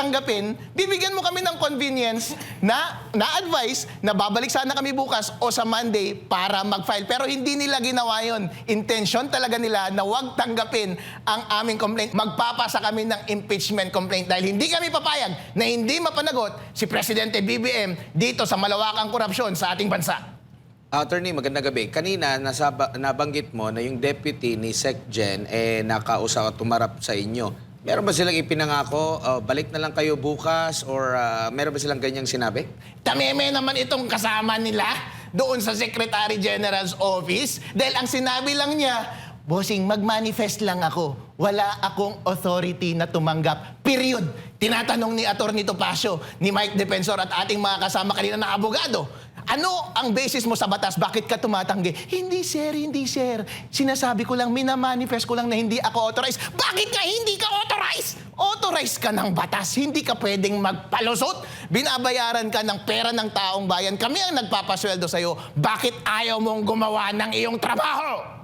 tanggapin, bibigyan mo kami ng convenience na advice na babalik sana kami bukas o sa Monday para mag-file. Pero hindi nila ginawa yun. Intention talaga nila na huwag tanggapin ang aming complaint. Magpapasa kami ng impeachment complaint dahil hindi kami papayag na hindi mapanagot si Presidente BBM dito sa malawakang korupsyon sa ating bansa. Attorney, magandang gabi. Kanina, nabanggit mo na yung deputy ni SecGen nakausap at tumarap sa inyo. Meron ba silang ipinangako, balik na lang kayo bukas or meron ba silang ganyang sinabi? Tameme naman itong kasama nila doon sa Secretary General's office dahil ang sinabi lang niya, bossing, mag-manifest lang ako. Wala akong authority na tumanggap. Period. Tinatanong ni Atty. Topacio, ni Mike Defensor at ating mga kasama kanina na abogado, ano ang basis mo sa batas? Bakit ka tumatanggi? Hindi, sir. Hindi, sir. Sinasabi ko lang, minamanifest ko lang na hindi ako authorized. Bakit ka hindi ka authorized? Authorized ka ng batas. Hindi ka pwedeng magpalusot. Binabayaran ka ng pera ng taong bayan. Kami ang nagpapasweldo sa'yo. Bakit ayaw mong gumawa ng iyong trabaho?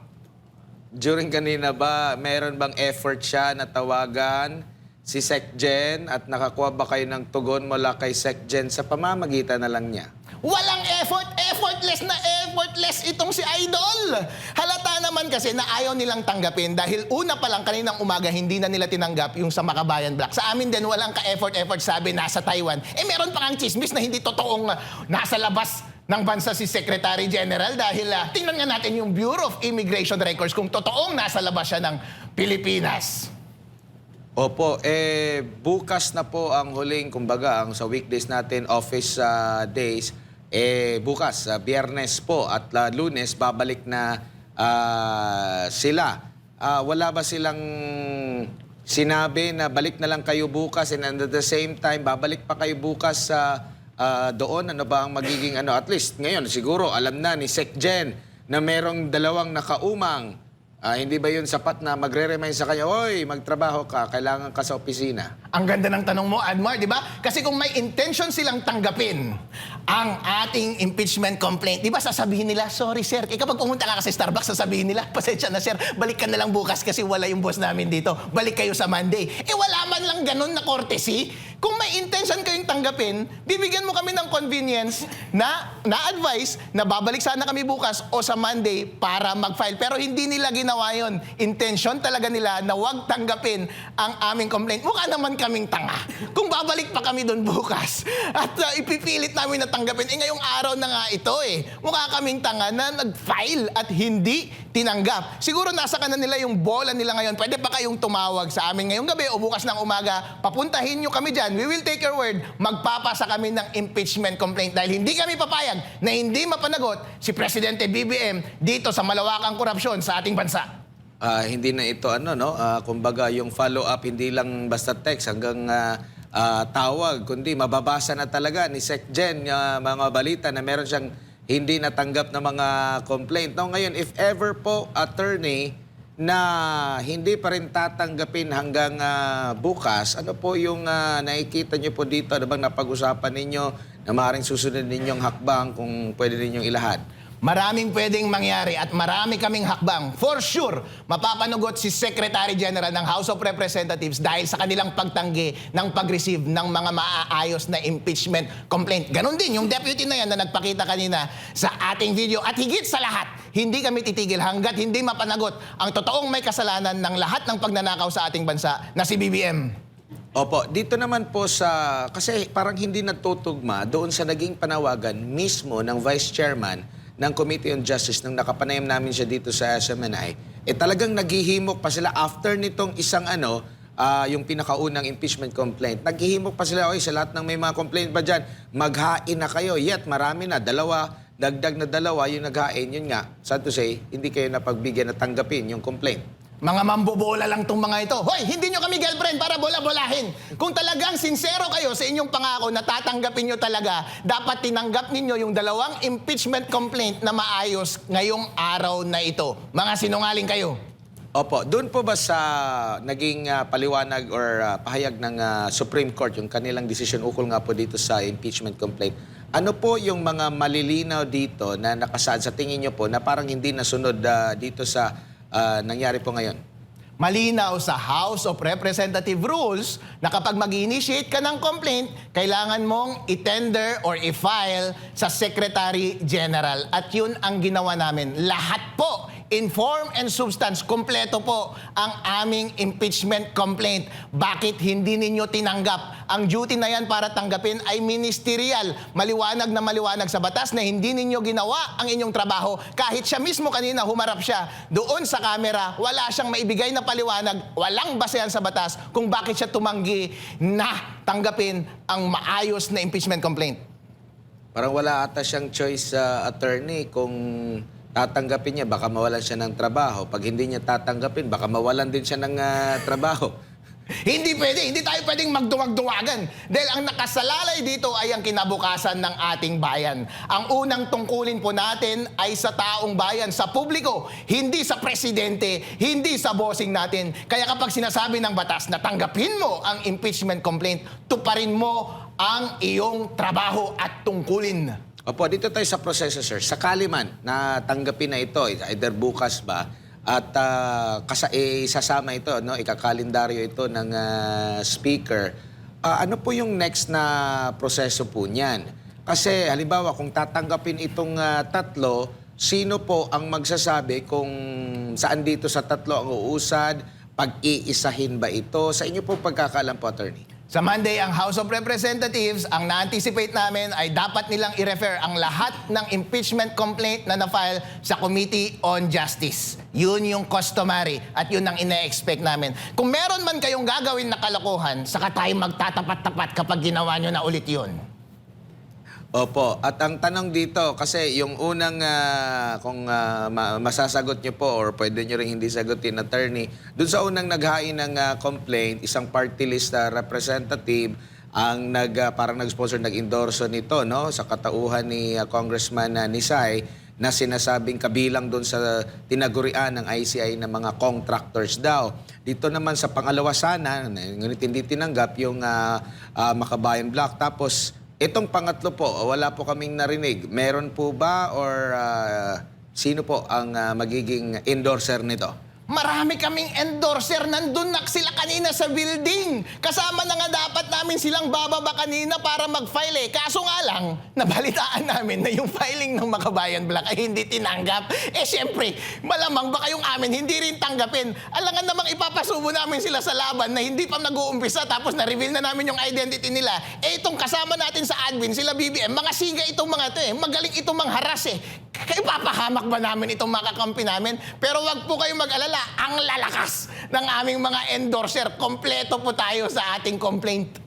During kanina ba, meron bang effort siya na tawagan si SecGen at nakakuha ba kayo ng tugon mula kay SecGen sa pamamagitan na lang niya? Walang effort. Effortless itong si Idol. Halata naman kasi na ayaw nilang tanggapin dahil una pa lang kaninang umaga hindi na nila tinanggap yung sa Makabayan Black. Sa amin din walang ka-effort sabi nasa Taiwan. Meron pa kang chismis na hindi totoong nasa labas ng bansa si Secretary General dahil tingnan nga natin yung Bureau of Immigration Records kung totoong nasa labas siya ng Pilipinas. Opo, bukas na po ang huling, kumbaga, ang sa weekdays natin, office days, bukas, Biyernes po at Lunes, babalik na sila. Wala ba silang sinabi na balik na lang kayo bukas and at the same time, babalik pa kayo bukas sa doon? Ano ba ang magiging, at least ngayon, siguro alam na ni SecGen na merong dalawang nakaumang. Hindi ba yun sapat na magre-remind sa kanya, oy, magtrabaho ka, kailangan ka sa opisina? Ang ganda ng tanong mo, Admar, di ba? Kasi kung may intention silang tanggapin ang ating impeachment complaint, di ba sasabihin nila, sorry sir, kapag pumunta ka sa Starbucks, sasabihin nila, pasensya na sir, balik ka na lang bukas kasi wala yung boss namin dito, balik kayo sa Monday. Wala man lang ganun na courtesy. Kung may intention kayong tanggapin, bibigyan mo kami ng convenience na advice na babalik sana kami bukas o sa Monday para mag-file. Pero hindi nila ginawa yun. Intention talaga nila na huwag tanggapin ang aming complaint. Mukha naman kaming tanga. Kung babalik pa kami doon bukas at ipipilit namin na tanggapin, ngayong araw na nga ito mukha kaming tanga na nag-file at hindi tinanggap. Siguro nasa kanan nila yung bola nila ngayon. Pwede pa kayong tumawag sa amin ngayong gabi o bukas ng umaga. Papuntahin nyo kami dyan. We will take your word. Magpapasa kami ng impeachment complaint dahil hindi kami papayag na hindi mapanagot si Presidente BBM dito sa malawakang korupsyon sa ating bansa. Hindi na ito, kumbaga yung follow-up, hindi lang basta text hanggang tawag, kundi mababasa na talaga ni SecGen mga balita na meron siyang hindi natanggap na mga complaint. No, ngayon, if ever po, attorney, na hindi pa rin tatanggapin hanggang bukas, ano po yung nakikita nyo po dito? Ano bang napag-usapan ninyo na maaaring susunod ninyong hakbang kung pwede ninyong ilahad? Maraming pwedeng mangyari at marami kaming hakbang. For sure, mapapanagot si Secretary General ng House of Representatives dahil sa kanilang pagtanggi ng pag-receive ng mga maaayos na impeachment complaint. Ganon din yung deputy na yan na nagpakita kanina sa ating video. At higit sa lahat, hindi kami titigil hanggat hindi mapanagot ang totoong may kasalanan ng lahat ng pagnanakaw sa ating bansa na si BBM. Opo, dito naman po kasi parang hindi natutugma doon sa naging panawagan mismo ng Vice Chairman ng Committee on Justice nung nakapanayam namin siya dito sa SMNI, talagang naghihimok pa sila after nitong isang yung pinakaunang impeachment complaint. Naghihimok pa sila, sa lahat ng may mga complaint ba dyan, maghain na kayo. Yet, marami na, dagdag na dalawa yung naghain. Yun nga, sad to say, hindi kayo napagbigyan na tanggapin yung complaint. Mga mambobola lang tong mga ito. Hoy, hindi nyo kami girlfriend para bola-bolahin. Kung talagang sincero kayo sa inyong pangako na tatanggapin nyo talaga, dapat tinanggap ninyo yung dalawang impeachment complaint na maayos ngayong araw na ito. Mga sinungaling kayo. Opo, doon po ba sa naging paliwanag or pahayag ng Supreme Court, yung kanilang decision ukol nga po dito sa impeachment complaint, ano po yung mga malilinaw dito na nakasaad sa tingin nyo po na parang hindi nasunod dito sa nangyari po ngayon? Malinaw sa House of Representative rules na kapag mag-initiate ka ng complaint, kailangan mong i-tender or i-file sa Secretary General. At yun ang ginawa namin. Lahat po, in form and substance, kompleto po ang aming impeachment complaint. Bakit hindi ninyo tinanggap? Ang duty na yan para tanggapin ay ministerial. Maliwanag na maliwanag sa batas na hindi ninyo ginawa ang inyong trabaho. Kahit siya mismo kanina humarap siya doon sa camera, wala siyang maibigay na paliwanag, walang basehan sa batas kung bakit siya tumanggi na tanggapin ang maayos na impeachment complaint. Parang wala ata siyang choice sa attorney kung tatanggapin niya, baka mawalan siya ng trabaho. Pag hindi niya tatanggapin, baka mawalan din siya ng trabaho. Hindi pwede, hindi tayo pwedeng magduwag-duwagan. Dahil ang nakasalalay dito ay ang kinabukasan ng ating bayan. Ang unang tungkulin po natin ay sa taong bayan, sa publiko, hindi sa presidente, hindi sa bossing natin. Kaya kapag sinasabi ng batas na tanggapin mo ang impeachment complaint, tuparin mo ang iyong trabaho at tungkulin. Opo, dito tayo sa proseso, sir. Sakali man na tanggapin na ito, either bukas ba, at isasama ito, no, ikakalendaryo ito ng speaker, ano po yung next na proseso po niyan? Kasi halimbawa, kung tatanggapin itong tatlo, sino po ang magsasabi kung saan dito sa tatlo ang uusad? Pag-iisahin ba ito? Sa inyo po pagkakaalam po, attorney? Sa Monday, ang House of Representatives, ang na-anticipate namin ay dapat nilang i-refer ang lahat ng impeachment complaint na na-file sa Committee on Justice. Yun yung customary at yun ang ina-expect namin. Kung meron man kayong gagawin na kalokohan, saka tayo magtatapat-tapat kapag ginawa nyo na ulit yun. Opo. At ang tanong dito, kasi yung unang, kung masasagot nyo po or pwede nyo rin hindi sagutin, attorney, dun sa unang naghain ng complaint, isang party list representative ang parang nag-sponsor, nag-endorso nito, no, sa katauhan ni Congressman Nisay, na sinasabing kabilang dun sa tinagurian ng ICI na mga contractors daw. Dito naman sa pangalawa sana, ngunit hindi tinanggap yung Makabayan Block. Tapos, itong pangatlo po, wala po kaming narinig. Meron po ba or sino po ang magiging endorser nito? Marami kaming endorser. Nandun na sila kanina sa building. Kasama na nga dapat namin silang bababa kanina para mag-file eh. Kaso nga lang, nabalitaan namin na yung filing ng Makabayan Black ay hindi tinanggap. Eh syempre, malamang baka yung amin hindi rin tanggapin. Alangan namang ipapasubo namin sila sa laban na hindi pa nag-uumpisa tapos na-reveal na namin yung identity nila. Eh itong kasama natin sa admin, sila BBM, mga siga itong mga ito eh. Magaling itong mangharas eh. Kaya papahamak ba namin itong makakampi namin? Pero wag po kayong mag-alala, ang lalakas ng aming mga endorser. Kompleto po tayo sa ating complaint.